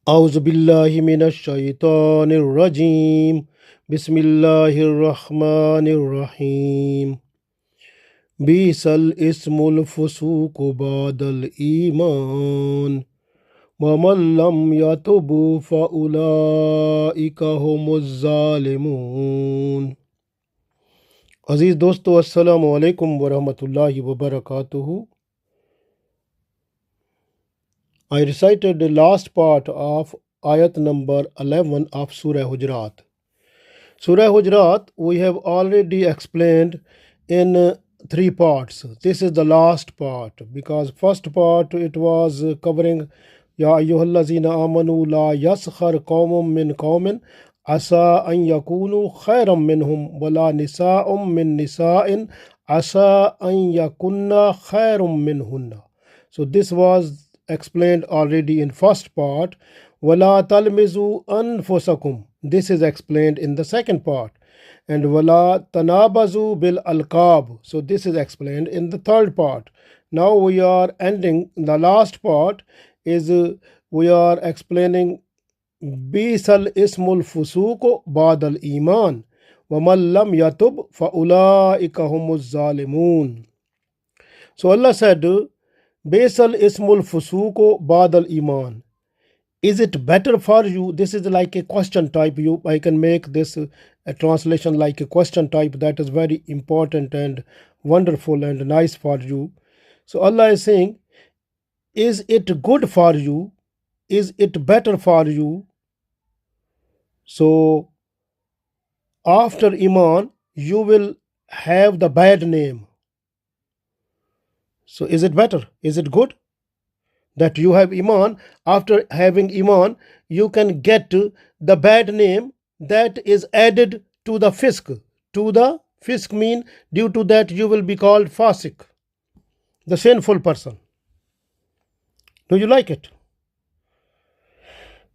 أعوذ بالله من الشيطان الرجيم بسم الله الرحمن الرحيم بئس الاسم الفسوق بعد الإيمان ومن لم يتب فأولئك هم الظالمون عزیز دوستو السلام علیکم ورحمۃ اللہ وبرکاتہ. I recited the last part of ayat number 11 of Surah Al-Hujurat. Surah Al-Hujurat we have already explained in three parts. This is the last part because first part it was covering Ya ayyuhallazina amanu la yaskhar qawmun min qawmin asa an yakunu khayran minhum wala nisa'um min nisa'in asa an yakunna khayrum minhunna. So this was explained already in first part. Wala talmizu anfusakum. This is explained in the second part. And wala tanabazu bil alqab. So this is explained in the third part. Now we are ending the last part is we are explaining bisal ismul fusuq ba'dal iman wa man lam yatub fa ulaika humuz zalimun. So Allah said Basal ismul fusuko badal iman. Is it better for you? This is like a question type. I can make this a translation like a question type that is very important and wonderful and nice for you. So Allah is saying, is it good for you? Is it better for you? So after iman, you will have the bad name. So is it better? Is it good that you have iman? After having iman, you can get the bad name that is added to the fisk. To the fisk mean due to that you will be called fasik, the sinful person. Do you like it?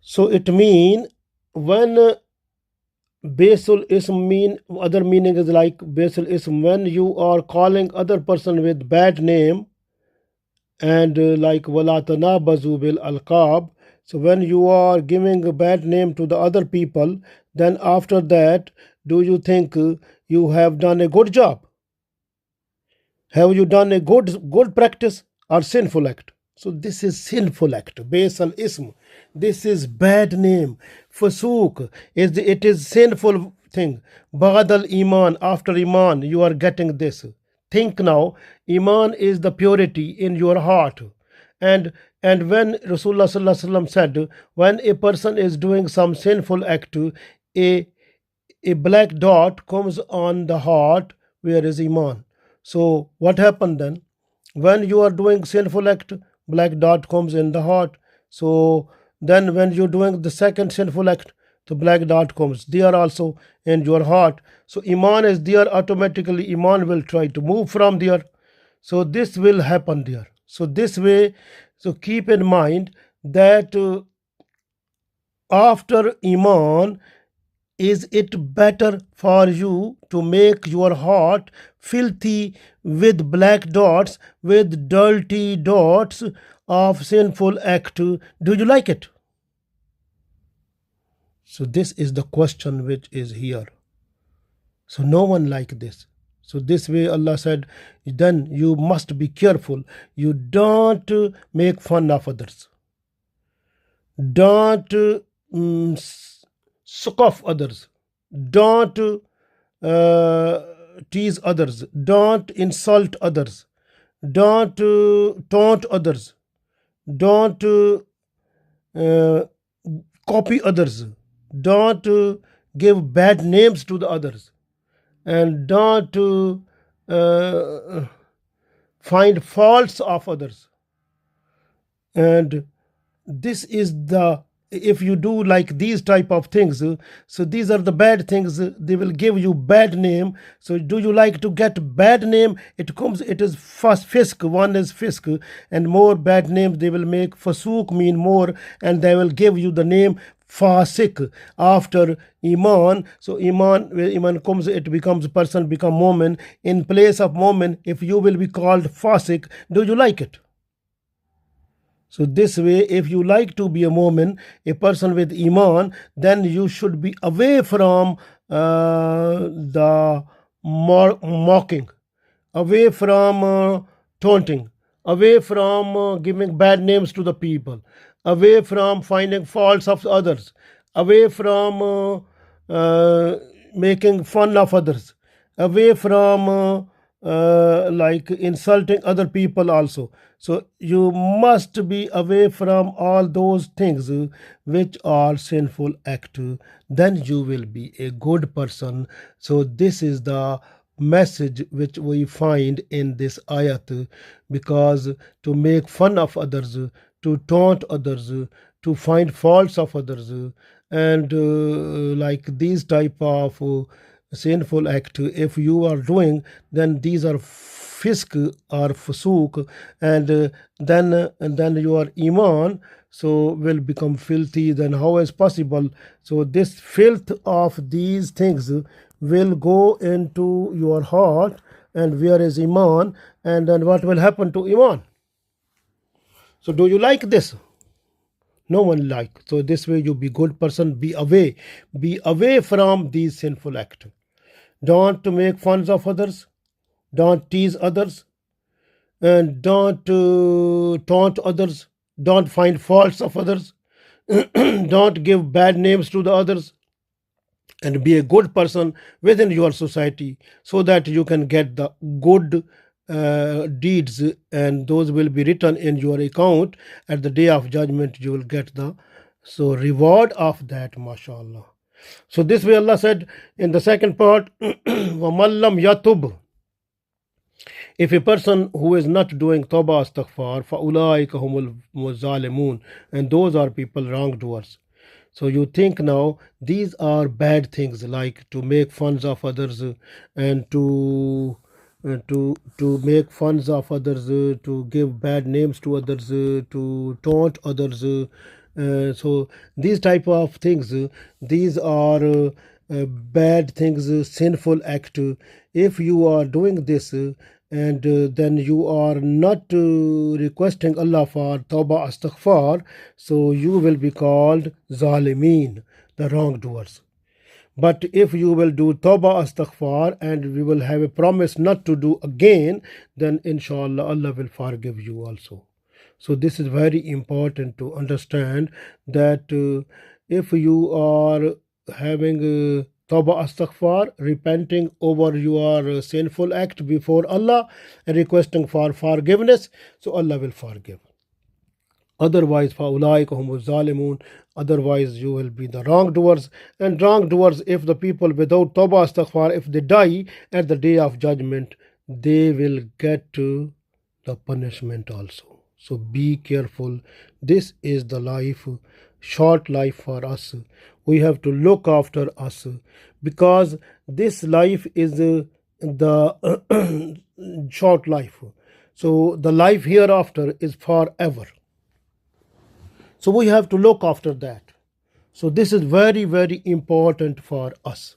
So it mean when Basil ism mean other meaning is like basil ism when you are calling other person with bad name and like wala tanabazu bil alqab. So when you are giving a bad name to the other people, then after that do you think you have done a good job? Have you done a good practice or sinful act? So this is sinful act. Basil ism. This is bad name. Fasuk is it is sinful thing. Ba'dal iman, after iman you are getting this. Think now, iman is the purity in your heart. And when Rasulullah sallallahu alaihi wasallam said, when a person is doing some sinful act, a black dot comes on the heart where is iman. So what happened then? When you are doing sinful act, black dot comes in the heart. So then when you're doing the second sinful act, the black dot comes there also in your heart. So iman is there, automatically iman will try to move from there. So this will happen there. So this way, so keep in mind that after iman, is it better for you to make your heart filthy with black dots, with dirty dots of sinful act? Do you like it? So this is the question which is here. So no one like this. So this way Allah said, then you must be careful. You don't make fun of others. Don't scoff others. Don't tease others. Don't insult others. Don't taunt others. Don't copy others. Don't give bad names to the others. And don't find faults of others. And this is the, if you do like these type of things, so these are the bad things, they will give you bad name. So do you like to get bad name? It is first fisk, one is fisk, and more bad names they will make. Fasuk mean more, and they will give you the name fasik after iman. So iman, where iman comes, it becomes person, become mu'min. In place of mu'min, if you will be called fasik, do you like it? So this way, if you like to be a mu'min, a person with iman, then you should be away from the mocking, away from taunting, away from giving bad names to the people, away from finding faults of others, away from making fun of others, away from like insulting other people also. So you must be away from all those things which are sinful act. Then you will be a good person. So this is the message which we find in this ayat, because to make fun of others, to taunt others, to find faults of others, and like these type of sinful act, if you are doing, then these are fisk or fusuk, and then your iman so will become filthy. Then how is possible? So this filth of these things will go into your heart, and where is iman, and then what will happen to iman? So do you like this? No one like. So this way you be good person, be away from these sinful acts. Don't make fun of others, don't tease others, and don't taunt others, don't find faults of others, don't give bad names to the others, and be a good person within your society, so that you can get the good deeds, and those will be written in your account at the day of judgment. You will get the reward of that, mashallah. So this way Allah said in the second part, وَمَلَّمْ يَتُبْ, if a person who is not doing tawbah astaghfar, فَأُولَٰئِكَ هُمُ الظَّالِمُونَ, and those are people wrongdoers. So you think now these are bad things, like to make fun of others, and to make fun of others, to give bad names to others, to taunt others. So these type of things, these are bad things, sinful act. If you are doing this, and then you are not requesting Allah for tawbah astaghfar, so you will be called zalimeen, the wrongdoers. But if you will do tawbah astaghfar, and we will have a promise not to do again, then inshallah Allah will forgive you also. So this is very important to understand, that if you are having tawbah astaghfar, repenting over your sinful act before Allah and requesting for forgiveness, so Allah will forgive. Otherwise, فَأُولَٰئِكَ هُمُ الظَّالِمُونَ, otherwise you will be the wrongdoers. And wrongdoers, if the people without tawbah astaghfar, if they die at the day of judgment, they will get the punishment also. So be careful. This is the life, short life for us. We have to look after us, because this life is the short life. So the life hereafter is forever. So we have to look after that. So this is very, very important for us.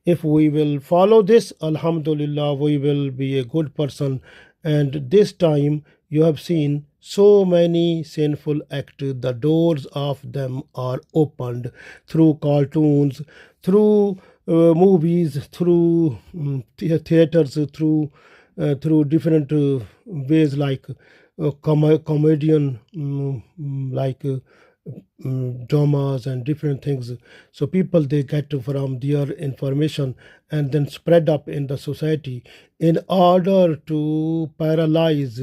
If we will follow this, alhamdulillah, we will be a good person. And this time you have seen so many sinful acts, the doors of them are opened through cartoons, through movies, through theaters, through different ways, like comedian, like dramas and different things. So people, they get from their information and then spread up in the society in order to paralyze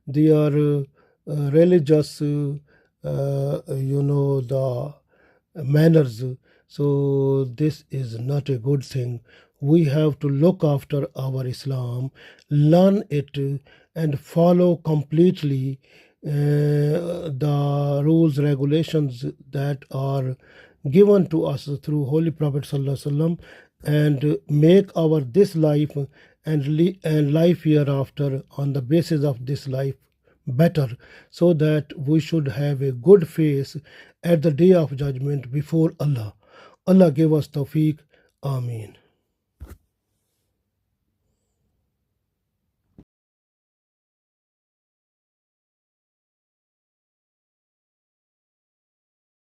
their religious the manners. So this is not a good thing. We have to look after our Islam, learn it, and follow completely the rules, regulations that are given to us through Holy Prophet Sallallahu Alaihi Wasallam, and make our this life and life hereafter on the basis of this life better, so that we should have a good face at the day of judgment before Allah. Allah give us tawfiq. Ameen.